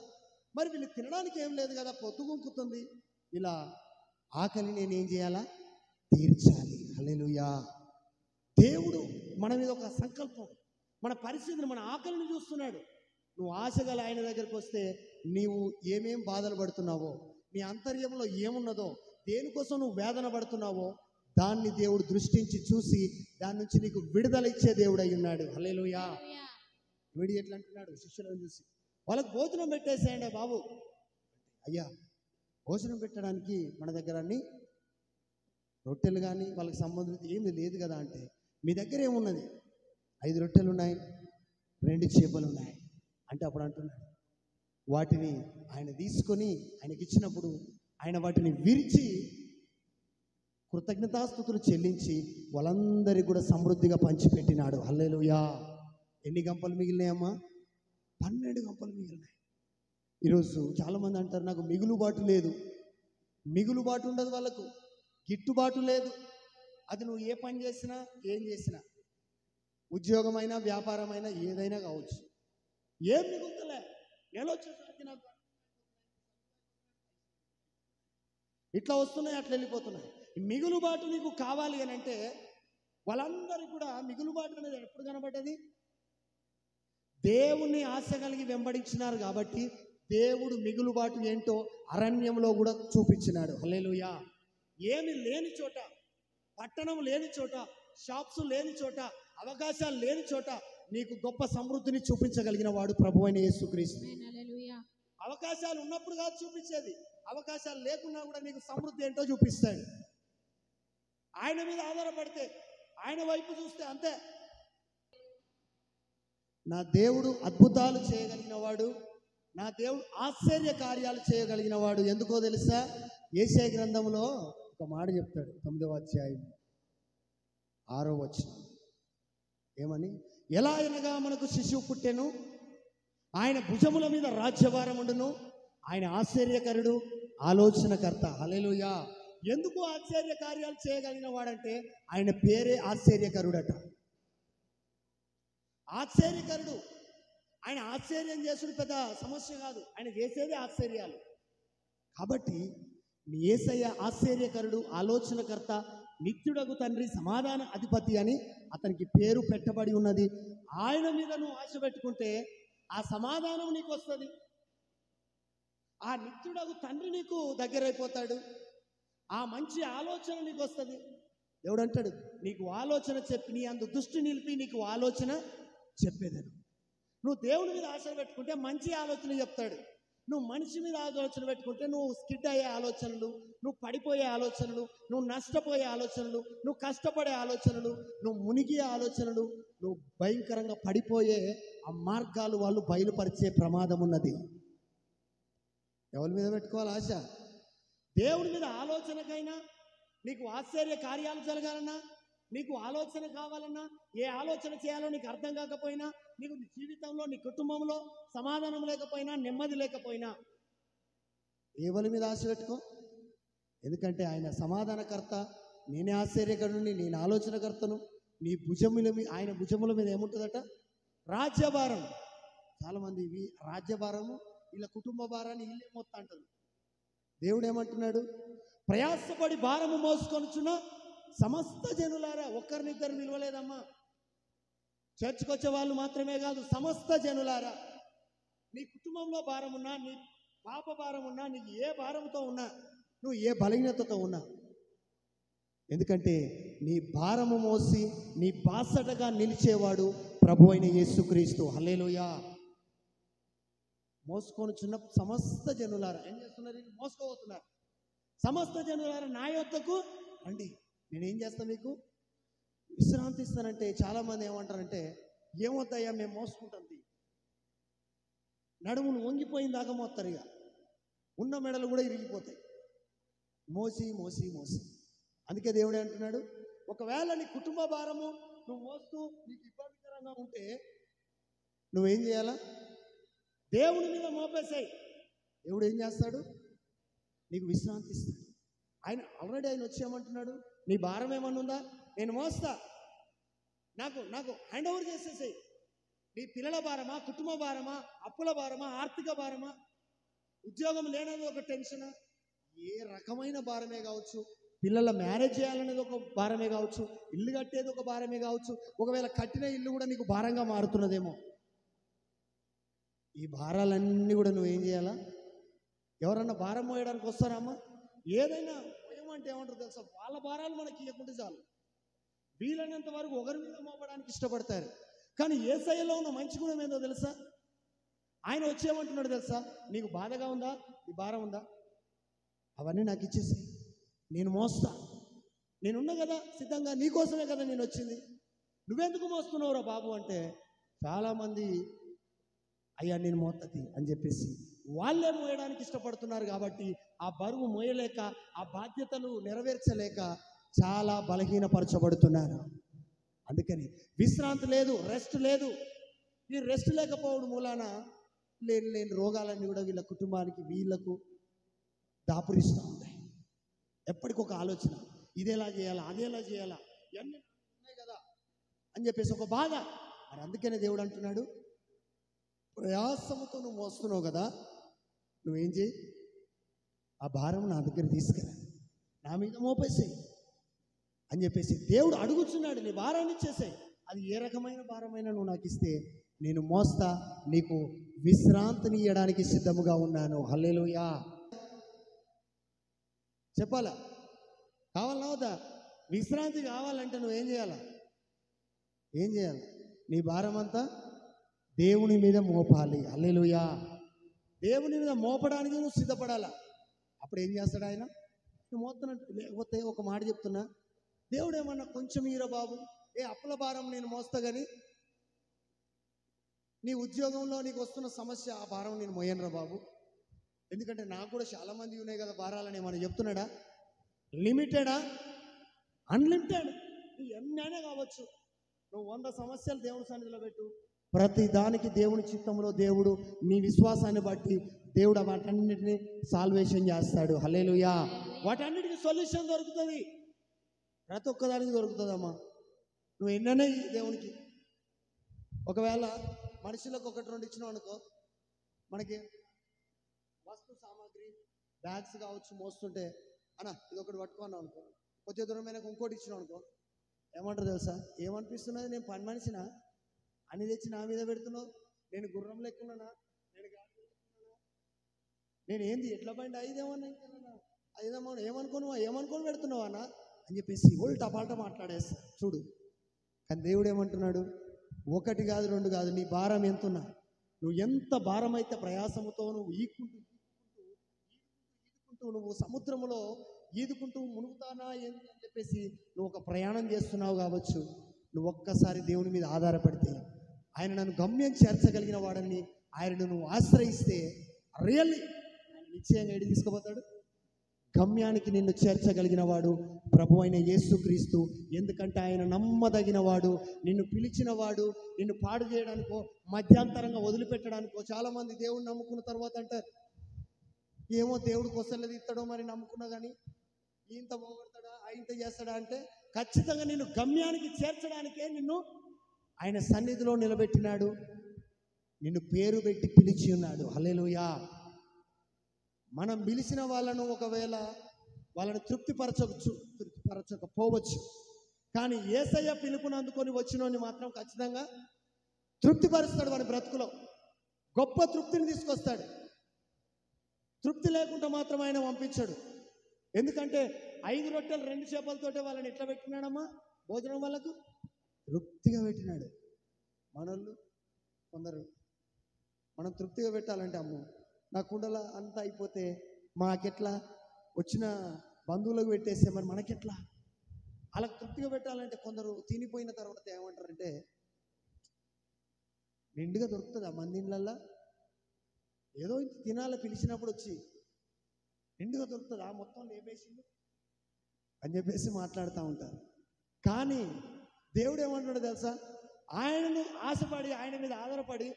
మరి వీళ్ళు తినడానికి ఏం లేదు కదా, పొద్దుగుంకుతుంది, ఇలా ఆకలి నేనేం చేయాలా? తీర్చాలి. హల్లెలూయా. దేవుడు మన మీద ఒక సంకల్పం, మన పరిస్థితిని, మన ఆకలిని చూస్తున్నాడు. నువ్వు ఆశగల ఆయన దగ్గరికి వస్తే నీవు ఏమేం బాధలు పడుతున్నావో, నీ అంతర్యంలో ఏమున్నదో, దేనికోసం నువ్వు వేదన పడుతున్నావో దాన్ని దేవుడు దృష్టించి చూసి దాని నుంచి నీకు విడుదల ఇచ్చే దేవుడు అయి ఉన్నాడు. హల్లెలూయా. ఇమిడియట్లీ అంటున్నాడు శిష్యులను చూసి, వాళ్ళకి భోజనం పెట్టేసేయండి బాబు. అయ్యా, భోజనం పెట్టడానికి మన దగ్గర అన్ని రొట్టెలు కానీ వాళ్ళకి సంబంధించి ఏమీ లేదు కదా అంటే, మీ దగ్గర ఏమున్నది? 5 రొట్టెలు ఉన్నాయి, 2 చేపలు ఉన్నాయి అంటే, అప్పుడు అంటున్నాడు వాటిని ఆయన తీసుకొని ఆయనకి ఇచ్చినప్పుడు ఆయన వాటిని విరిచి కృతజ్ఞతాస్తుతులు చెల్లించి వాళ్ళందరికీ కూడా సమృద్ధిగా పంచిపెట్టినాడు. హల్లెలూయా. ఎన్ని గంపలు మిగిలినాయమ్మా? 12 గంపలు మిగిలినాయి. ఈరోజు చాలామంది అంటారు, నాకు మిగులుబాటు లేదు. మిగులుబాటు ఉండదు, వాళ్ళకు గిట్టుబాటు లేదు. అది నువ్వు ఏ పని చేసినా, ఏం చేసినా, ఉద్యోగమైనా వ్యాపారమైనా ఏదైనా కావచ్చు, ఏం మిగులుతలే. నెల వచ్చేసరికి నాకు ఇట్లా వస్తున్నాయి, అట్లా వెళ్ళిపోతున్నాయి. మిగులుబాటు నీకు కావాలి అని అంటే వాళ్ళందరికీ కూడా మిగులుబాటు అనేది ఎప్పుడు కనబడ్డది? దేవుణ్ణి ఆశ కలిగి వెంబడించినారు కాబట్టి దేవుడు మిగులుబాటు ఏంటో అరణ్యంలో కూడా చూపించినాడు. హల్లెలూయా. ఏమి లేని చోట, పట్టణం లేని చోట, షాప్స్ లేని చోట, అవకాశాలు లేని చోట నీకు గొప్ప సమృద్ధిని చూపించగలిగిన వాడు ప్రభువైన యేసుక్రీస్తు. అవకాశాలు ఉన్నప్పుడు కాదు చూపించేది, అవకాశాలు లేకున్నా కూడా నీకు సమృద్ధి ఏంటో చూపిస్తాడు. ఆయన మీద ఆధారపడితే, ఆయన వైపు చూస్తే అంతే. నా దేవుడు అద్భుతాలు చేయగలిగిన వాడు, నా దేవుడు ఆశ్చర్య కార్యాలు చేయగలిగిన వాడు. ఎందుకో తెలుసా? యెషయా గ్రంథంలో ఒక మాట చెప్తాడు, 9వ అధ్యాయం 6వ వచనం. ఏమని? ఎలా అనగా మనకు శిశువు పుట్టెను, ఆయన భుజముల మీద రాజ్యభారం ఉండును, ఆయన ఆశ్చర్యకరుడు, ఆలోచనకర్త. హల్లెలూయా. ఎందుకు ఆశ్చర్య కార్యాలు చేయగలిగిన వాడంటే ఆయన పేరే ఆశ్చర్యకరుడట. ఆశ్చర్యకరుడు. ఆయన ఆశ్చర్యం చేసుడు పెద్ద సమస్య కాదు, ఆయన చేసేదే ఆశ్చర్యాలు. కాబట్టి నీ యేసయ్య ఆశ్చర్యకరుడు, ఆలోచనకర్త, నిత్యుడగు తండ్రి, సమాధాన అధిపతి అని అతనికి పేరు పెట్టబడి ఉన్నది. ఆయన మీద నువ్వు ఆశ పెట్టుకుంటే ఆ సమాధానం నీకు వస్తుంది. ఆ నిత్యుడగు తండ్రి నీకు దగ్గరైపోతాడు. ఆ మంచి ఆలోచన నీకు వస్తుంది. దేవుడు అంటాడు, నీకు ఆలోచన చెప్పి, నీ అందు దృష్టి నిలిపి నీకు ఆలోచన చెప్పేదను. నువ్వు దేవుని మీద ఆశ పెట్టుకుంటే మంచి ఆలోచన చెప్తాడు. నువ్వు మనిషి మీద ఆలోచన పెట్టుకుంటే నువ్వు స్కిడ్ అయ్యే ఆలోచనలు, నువ్వు పడిపోయే ఆలోచనలు, నువ్వు నష్టపోయే ఆలోచనలు, నువ్వు కష్టపడే ఆలోచనలు, నువ్వు మునిగే ఆలోచనలు, నువ్వు భయంకరంగా పడిపోయే ఆ మార్గాలు వాళ్ళు బయలుపరిచే ప్రమాదం ఉన్నది. ఎవరి మీద పెట్టుకోవాలి ఆశ? దేవుని మీద ఆలోచనకైనా, నీకు ఆశ్చర్య కార్యాలు జరగాలన్నా, నీకు ఆలోచన కావాలన్నా, ఏ ఆలోచన చేయాలో నీకు అర్థం కాకపోయినా, నీకు నీ జీవితంలో, నీ కుటుంబంలో సమాధానం లేకపోయినా, నెమ్మది లేకపోయినా, ఎవరి మీద ఆశ పెట్టుకో. ఎందుకంటే ఆయన సమాధానకర్త, నేనే ఆశ్చర్యకరుడిని, నేను ఆలోచనకర్తను. నీ భుజముల మీద, ఆయన భుజముల మీద ఏముంటుందట? రాజ్యభారం. చాలామంది ఇవి రాజ్యభారము, వీళ్ళ కుటుంబ భారాన్ని వీళ్ళే మొత్తం అంటారు. దేవుడు ఏమంటున్నాడు? ప్రయాసపడి భారము మోసుకొనుచున్న సమస్త జనులారా. ఒక్కరినిద్దరు నిలవలేదమ్మా. చర్చ్కి వచ్చే వాళ్ళు మాత్రమే కాదు, సమస్త జనులారా. నీ కుటుంబంలో భారం ఉన్నా, నీ పాప భారం ఉన్నా, నీకు ఏ భారంతో ఉన్నా, నువ్వు ఏ బలహీనతతో ఉన్నా, ఎందుకంటే నీ భారము మోసి నీ బాసటగా నిలిచేవాడు ప్రభు అయిన యేసుక్రీస్తు. హల్లెలూయా. మోసుకొనుచున్న సమస్త జనులారా. ఏం చేస్తున్నారు? మోసుకోబోతున్నారు. సమస్త జనులారా నా యొద్దకు రండి, నేనేం చేస్తాను? మీకు విశ్రాంతి ఇస్తానంటే చాలామంది ఏమంటారంటే, ఏమొద్దయ్యా మేము మోసుకుంటాం, నడుములు వంగిపోయిన దాకా మోస్తారు, ఇక ఉన్న మెడలు కూడా ఇరిగిపోతాయి, మోసి మోసి మోసి. అందుకే దేవుడే అంటున్నాడు, ఒకవేళ నీ కుటుంబ భారము నువ్వు మోస్తూ నీకు ఇబ్బందికరంగా ఉంటే నువ్వేం చేయాలా? దేవుని మీద మోపేసాయి. దేవుడు ఏం చేస్తాడు? నీకు విశ్రాంతి ఇస్తాడు. ఆయన ఆల్రెడీ ఆయన వచ్చేయమంటున్నాడు, నీ భారం ఏమన్నా ఉందా? నేను మోస్తా, నాకు హ్యాండ్ ఓవర్ చేసేసాయి. నీ పిల్లల భారమా, కుటుంబ భారమా, అప్పుల భారమా, ఆర్థిక భారమా, ఉద్యోగం లేనది ఒక టెన్షనా, ఏ రకమైన భారమే కావచ్చు, పిల్లల మ్యారేజ్ చేయాలనేది ఒక భారమే కావచ్చు, ఇల్లు కట్టేది ఒక భారమే కావచ్చు, ఒకవేళ కట్టిన ఇల్లు కూడా నీకు భారంగా మారుతున్నదేమో. ఈ భారాలన్నీ కూడా నువ్వేం చేయాలా? ఎవరన్నా భారం మోయడానికి వస్తారమ్మా? ఏదైనా మోయమంటే ఏమంటారు తెలుసా? వాళ్ళ భారాలు మనకి ఇవ్వకుంటే చాలు. వీలైనంత వరకు ఒకరి మీద మోపడానికి ఇష్టపడతారు. కానీ యేసయ్యలో ఉన్న మంచి గుణం ఏందో తెలుసా? ఆయన వచ్చేయమంటున్నాడు తెలుసా? నీకు బాధగా ఉందా? నీ భారం ఉందా? అవన్నీ నాకు ఇచ్చేసి నేను మోస్తా. నేనున్నా కదా సిద్ధంగా, నీకోసమే కదా నేను వచ్చింది. నువ్వెందుకు మోస్తున్నావురా బాబు అంటే చాలామంది అయ్యా నేను మోతది అని చెప్పేసి వాళ్ళే మోయడానికి ఇష్టపడుతున్నారు. కాబట్టి ఆ బరువు మోయలేక, ఆ బాధ్యతలు నెరవేర్చలేక చాలా బలహీనపరచబడుతున్నారు. అందుకని విశ్రాంతి లేదు, రెస్ట్ లేదు. ఈ రెస్ట్ లేకపోవడం మూలాన లేని రోగాలన్నీ కూడా వీళ్ళ కుటుంబానికి వీళ్ళకు దాపురిస్తూ ఉంటాయి. ఎప్పటికొక ఆలోచన, ఇదేలా చేయాలా, అదేలా చేయాలా, ఇవన్నీ ఉన్నాయి కదా అని చెప్పేసి ఒక బాధ. మరి అందుకనే దేవుడు అంటున్నాడు, ప్రయాసముతో నువ్వు మోస్తున్నావు కదా, నువ్వేం చేయి, ఆ భారం నా దగ్గర తీసుకురా, నా మీద మోపేసేయి అని చెప్పేసి దేవుడు అడుగుతున్నాడు. నీ భారాన్ని ఇచ్చేసేయి, అది ఏ రకమైన భారమైనా నువ్వు నాకు ఇస్తే నేను మోస్తా, నీకు విశ్రాంతిని ఇవ్వడానికి సిద్ధముగా ఉన్నాను. హల్లెలూయా చెప్పాలా? కావాలన్నా వద్దా? విశ్రాంతి కావాలంటే నువ్వేం చేయాలా? ఏం చేయాలి? నీ భారం అంతా దేవుని మీద మోపాలి. హల్లెలూయా. దేవుని మీద మోపడానికి నువ్వు సిద్ధపడాలా. అప్పుడు ఏం చేస్తాడు ఆయన? నువ్వు మోస్తున్నట్టు. లేకపోతే ఒక మాట చెప్తున్నా, దేవుడు ఏమన్నా కొంచెం ఈరా బాబు, అప్పుల భారం నేను మోస్తా, కానీ నీ ఉద్యోగంలో నీకు వస్తున్న సమస్య, ఆ భారం నేను మోయనురా బాబు, ఎందుకంటే నాకు కూడా చాలామంది ఉన్నాయి కదా భారాలని ఏమన్నా చెప్తున్నాడా? లిమిటెడా? అన్లిమిటెడ్. నువ్వు ఎన్నైనా కావచ్చు. నువ్వు 100 సమస్యలు దేవుని సన్నిధిలో పెట్టు, ప్రతి దానికి దేవుని చిత్తంలో దేవుడు నీ విశ్వాసాన్ని బట్టి దేవుడు వాటన్నిటిని సాల్వేషన్ చేస్తాడు. హల్లెలూయా. వాటన్నిటికీ సొల్యూషన్ దొరుకుతుంది, ప్రతి ఒక్కదానికి దొరుకుతుందమ్మా. నువ్వు ఎన్నైనా దేవునికి. ఒకవేళ మనుషులకు 1-2 ఇచ్చినావు అనుకో, మనకి వస్తు సామాగ్రి బ్యాగ్స్ కావచ్చు మోస్తుంటే, అన్న ఇది ఒకటి పట్టుకున్నావు అనుకో, కొద్ది దూరమైన ఇంకోటి ఇచ్చినావు అనుకో, ఏమంటారు తెలుసా? ఏమనిపిస్తున్నది? నేను పని మనిషినా? అన్ని తెచ్చి నా మీద పెడుతున్నావు, నేను గుర్రం లెక్కున్నానా, నేను గాడి లెక్కున్నానా, నేను ఏంది ఎట్లా బండి ఐదేమన్నా ఇంకేమన్నా ఐదేమో ఏమనుకొని పెడుతున్నావు అన్న అని చెప్పేసి ఉల్టా పాల్టా మాట్లాడేస్తా చూడు. కానీ దేవుడు ఏమంటున్నాడు? 1 కాదు 2 కాదు, నీ భారం ఎంతున్నా, నువ్వు ఎంత భారం అయితే ప్రయాసముతో నువ్వు ఈదుకుంటూ నువ్వు సముద్రములో ఈదుకుంటూ మునుగుతానా ఏంటి అని చెప్పేసి నువ్వు ఒక ప్రయాణం చేస్తున్నావు కావచ్చు. నువ్వు ఒక్కసారి దేవుని మీద ఆధారపడితే, ఆయన నన్ను గమ్యం చేర్చగలిగిన వాడని ఆయనను నువ్వు ఆశ్రయిస్తే, రియల్లీ ఆయన నిశ్చయంగా ఏడి తీసుకుపోతాడు? గమ్యానికి నిన్ను చేర్చగలిగిన వాడు ప్రభు అయిన యేసుక్రీస్తు. ఎందుకంటే ఆయన నమ్మదగిన వాడు, నిన్ను పిలిచిన వాడు, నిన్ను పాడు చేయడానికో మధ్యాంతరంగా వదిలిపెట్టడానికో. చాలామంది దేవుడిని నమ్ముకున్న తర్వాత అంటారు, ఏమో దేవుడికి వస్తలేదు ఇస్తాడో మరి నమ్ముకున్నా, కానీ ఇంత పోగొడతాడా ఇంత చేస్తాడా అంటే, ఖచ్చితంగా నిన్ను గమ్యానికి చేర్చడానికే నిన్ను ఆయన సన్నిధిలో నిలబెట్టినాడు, నిన్ను పేరు పెట్టి పిలిచి ఉన్నాడు. హల్లెలూయా. మనం పిలిచిన వాళ్ళను ఒకవేళ వాళ్ళని తృప్తిపరచకపోవచ్చు, కానీ యేసయ్య పిలుపుని అందుకొని వచ్చినోని మాత్రం ఖచ్చితంగా తృప్తిపరుస్తాడు. వాడి బ్రతుకులో గొప్ప తృప్తిని తీసుకొస్తాడు. తృప్తి లేకుండా మాత్రం ఆయన పంపించాడు. ఎందుకంటే 5 రొట్టెలు 2 చేపలతోటే వాళ్ళని ఎట్లా పెట్టినాడమ్మా? భోజనం వాళ్ళకు తృప్తిగా పెట్టినాడు. మనోళ్ళు కొందరు మనం తృప్తిగా పెట్టాలంటే, అమ్మో నా కుండల అంతా అయిపోతే మాకెట్లా, వచ్చిన బంధువులకు పెట్టేస్తే మరి మనకెట్లా, అలా తృప్తిగా పెట్టాలంటే కొందరు తినిపోయిన తర్వాత ఏమంటారంటే, నిండుగా దొరుకుతుంది ఆ మంది ఇళ్ళల్లో, ఏదో ఇంత తినాలి పిలిచినప్పుడు వచ్చి నిండుగా దొరుకుతుందా, మొత్తం లేపేసింది అని చెప్పేసి మాట్లాడుతూ ఉంటారు. కానీ దేవుడు ఏమంటాడు తెలుసా? ఆయనను ఆశపడి, ఆయన మీద ఆధారపడి,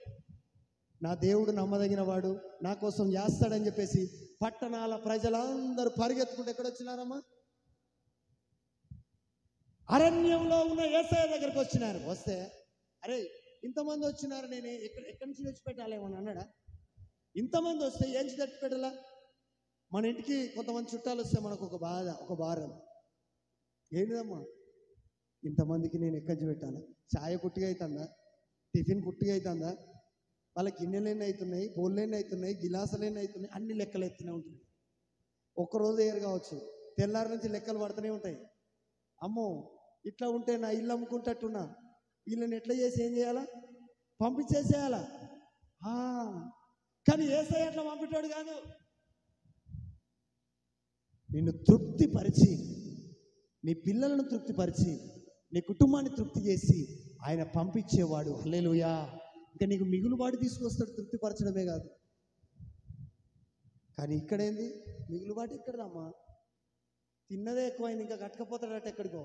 నా దేవుడు నమ్మదగిన వాడు, నా కోసం చేస్తాడని చెప్పేసి పట్టణాల ప్రజలందరూ పరిగెత్తుకుంటూ ఎక్కడొచ్చినారమ్మా? అరణ్యంలో ఉన్న యేసయ్య దగ్గరికి వచ్చినారు. వస్తే, అరే ఇంతమంది వచ్చినారు, నేను ఎక్కడి నుంచి తెచ్చిపెట్టాలేమని అన్నాడా? ఇంతమంది వస్తే ఏం తెచ్చిపెట్టాలా? మన ఇంటికి కొంతమంది చుట్టాలు వస్తే మనకు ఒక బాధ, ఒక భారం. ఏంటిదమ్మా, ఇంతమందికి నేను ఎక్కడి పెట్టాలా? ఛాయ కుట్టిగా అవుతుందా? టిఫిన్ కుట్టిగా అవుతుందా? వాళ్ళ గిన్నెలు ఎన్ని అవుతున్నాయి, బోళ్ళు ఎన్ని అవుతున్నాయి, గిలాసులు ఎన్ని అవుతున్నాయి, అన్ని లెక్కలు ఎత్తునే ఉంటుంది. ఒక్కరోజు ఏరు కావచ్చు, తెల్లారి నుంచి లెక్కలు పడుతూనే ఉంటాయి. అమ్మో ఇట్లా ఉంటే నా ఇల్లు అమ్ముకుంటట్టున్నా, వీళ్ళని ఎట్లా చేసి ఏం చేయాలా? పంపించేసేయాలా? కానీ యేసయ్య అట్లా పంపించాడు కాదు. నిన్ను తృప్తిపరిచి, నీ పిల్లలను తృప్తిపరిచి, నీ కుటుంబాన్ని తృప్తి చేసి ఆయన పంపించేవాడు. హల్లెలూయా. ఇంకా నీకు మిగులుబాటు తీసుకొస్తాడు, తృప్తిపరచడమే కాదు. కానీ ఇక్కడేంది మిగులుబాటు? ఎక్కడదమ్మా? తిన్నదే ఎక్కువైంది, ఇంకా కట్టకపోతాడట ఎక్కడికో.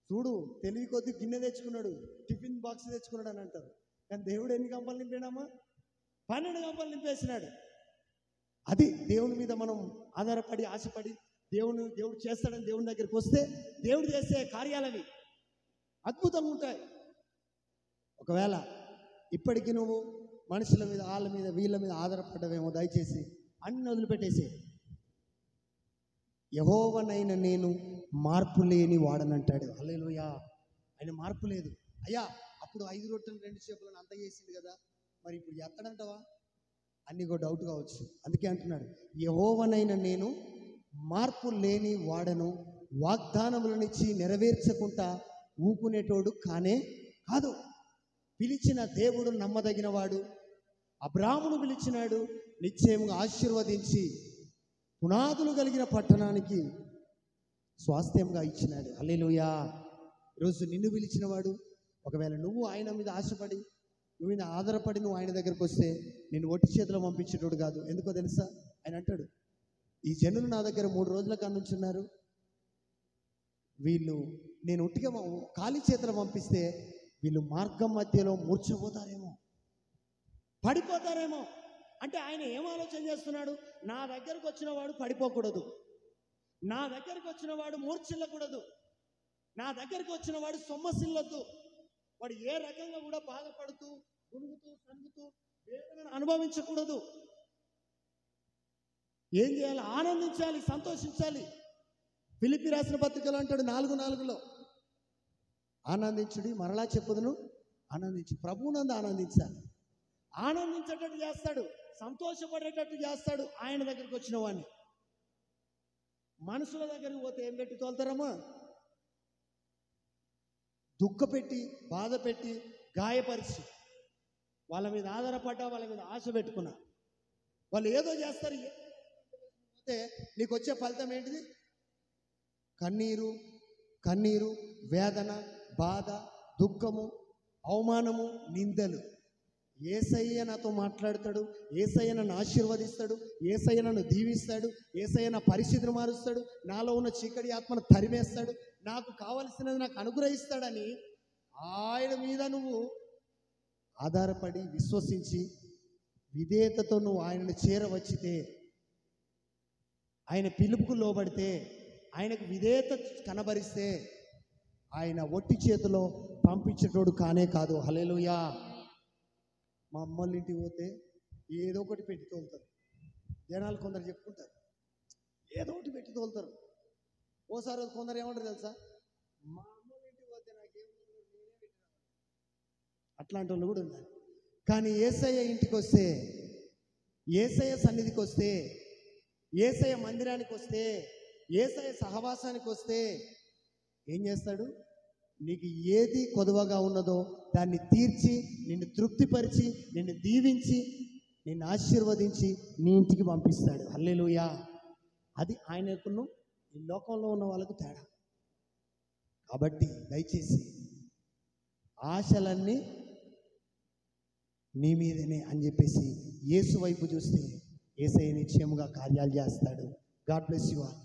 చూడు, తెలివి కొద్ది గిన్నె తెచ్చుకున్నాడు, టిఫిన్ బాక్స్ తెచ్చుకున్నాడు అని అంటారు. కానీ దేవుడు ఎన్ని గంపలు నింపాడమ్మా? 12 గంపలు నింపేసినాడు. అది దేవుని మీద మనం ఆధారపడి ఆశపడి దేవుడు చేస్తాడని దేవుని దగ్గరికి వస్తే దేవుడు చేసే కార్యాలవి అద్భుతంగా ఉంటాయి. ఒకవేళ ఇప్పటికీ నువ్వు మనుషుల మీద, వాళ్ళ మీద, వీళ్ళ మీద ఆధారపడ్డవేమో, దయచేసి అన్ని వదిలిపెట్టేసి యెహోవానైన నేను మార్పు లేని వాడనంటాడు. హల్లెలూయా. ఆయన మార్పు లేదు. అయ్యా అప్పుడు 5 రొట్టెలు 2 చేపలను అంత చేసింది కదా, మరి ఇప్పుడు ఎత్తడంటావా అన్నీ కూడా డౌట్ కావచ్చు. అందుకే అంటున్నాడు, యెహోవానైన నేను మార్పు లేని వాడను, వాగ్దానములనిచ్చి నెరవేర్చకుండా ఊకునేటోడు కానే కాదు. పిలిచిన దేవుడు నమ్మదగిన వాడు. అబ్రాహామును పిలిచినాడు, నిశ్చయముగా ఆశీర్వదించి పునాదులు కలిగిన పట్టణానికి స్వాస్థ్యంగా ఇచ్చినాడు. హల్లెలూయా. ఈరోజు నిన్ను పిలిచిన వాడు, ఒకవేళ నువ్వు ఆయన మీద ఆశపడి, నువ్వు మీద ఆధారపడి నువ్వు ఆయన దగ్గరకు వస్తే నేను ఒట్టి చేతిలో పంపించేటోడు కాదు. ఎందుకో తెలుసా? ఆయన అంటాడు, ఈ జనులు నా దగ్గర 3 రోజుల కానుంచున్నారు, వీళ్ళు నేను ఒట్టిగా ఖాళీ చేతిలో పంపిస్తే వీళ్ళు మార్గం మధ్యలో మూర్ఛపోతారేమో, పడిపోతారేమో. అంటే ఆయన ఏం ఆలోచన చేస్తున్నాడు? నా దగ్గరకు వచ్చిన వాడు పడిపోకూడదు, నా దగ్గరకు వచ్చిన వాడు మూర్ఛిల్లకూడదు, నా దగ్గరకు వచ్చిన వాడు సొమ్మసిల్లొద్దు, వాడు ఏ రకంగా కూడా బాధపడుతూ గుణుగుతూ సనుగుతూ వేదనను అనుభవించకూడదు. ఏం చేయాలి? ఆనందించాలి, సంతోషించాలి. ఫిలిప్పీ రాసిన పత్రికలో అంటాడు 4:4 ఆనందించుడి, మరలా చెప్పుదును ఆనందించు. ప్రభువునందు ఆనందించాలి. ఆనందించేటట్టు చేస్తాడు, సంతోషపడేటట్టు చేస్తాడు ఆయన దగ్గరికి వచ్చిన వాడిని. మనుషుల దగ్గరికి పోతే ఏం పెట్టి తోలుతారమ్మా? దుఃఖపెట్టి, బాధ పెట్టి, గాయపరిచి, వాళ్ళ మీద ఆధారపడ్డా, వాళ్ళ మీద ఆశ పెట్టుకున్నా, వాళ్ళు ఏదో చేస్తారు. పోతే నీకు వచ్చే ఫలితం ఏంటిది? కన్నీరు, వేదన, బాధ, దుఃఖము, అవమానము, నిందలు. యేసయ్య నాతో మాట్లాడతాడు, యేసయ్య నన్ను ఆశీర్వదిస్తాడు, యేసయ్య నన్ను దీవిస్తాడు, యేసయ్య నా పరిస్థితిని మారుస్తాడు, నాలో ఉన్న చీకటి ఆత్మను తరిమేస్తాడు, నాకు కావలసినది నాకు అనుగ్రహిస్తాడని ఆయన మీద నువ్వు ఆధారపడి విశ్వసించి విధేయతతో నువ్వు ఆయనను చేరవచ్చితే, ఆయన పిలుపుకు లోబడితే, ఆయనకు విధేయత కనబరిస్తే ఆయన ఒట్టి చేతిలో పంపించేటోడు కానే కాదు. హల్లెలూయా. మా అమ్మోళ్ళ ఇంటికి పోతే ఏదో ఒకటి పెట్టి తోలుతారు. జనాలు కొందరు చెప్పుకుంటారు, ఏదో ఒకటి పెట్టి తోలుతారు. ఓసారి కొందరు ఏమంటారు తెలుసా? మా అమ్మోళ్ళ ఇంటికి పోతే నాకేం నేనే పెట్టినా. అట్లాంటి వాళ్ళు కూడా ఉన్నారు. కానీ యేసయ్య ఇంటికి వస్తే, యేసయ్య సన్నిధికి వస్తే, యేసయ్య మందిరానికి వస్తే, యేసయ్య సహవాసానికి వస్తే ఏం చేస్తాడు? నీకు ఏది కొదువగా ఉన్నదో దాన్ని తీర్చి, నిన్ను తృప్తిపరిచి, నిన్ను దీవించి, నిన్ను ఆశీర్వదించి నీ ఇంటికి పంపిస్తాడు. హల్లెలూయా. అది ఆయనకును ఈ లోకంలో ఉన్న వాళ్ళకు తేడా. కాబట్టి దయచేసి ఆశలన్నీ నీ మీదనే అని చెప్పేసి యేసు వైపు చూస్తే యేసయ్య నిశ్చయముగా కార్యాలు చేస్తాడు. God bless you all.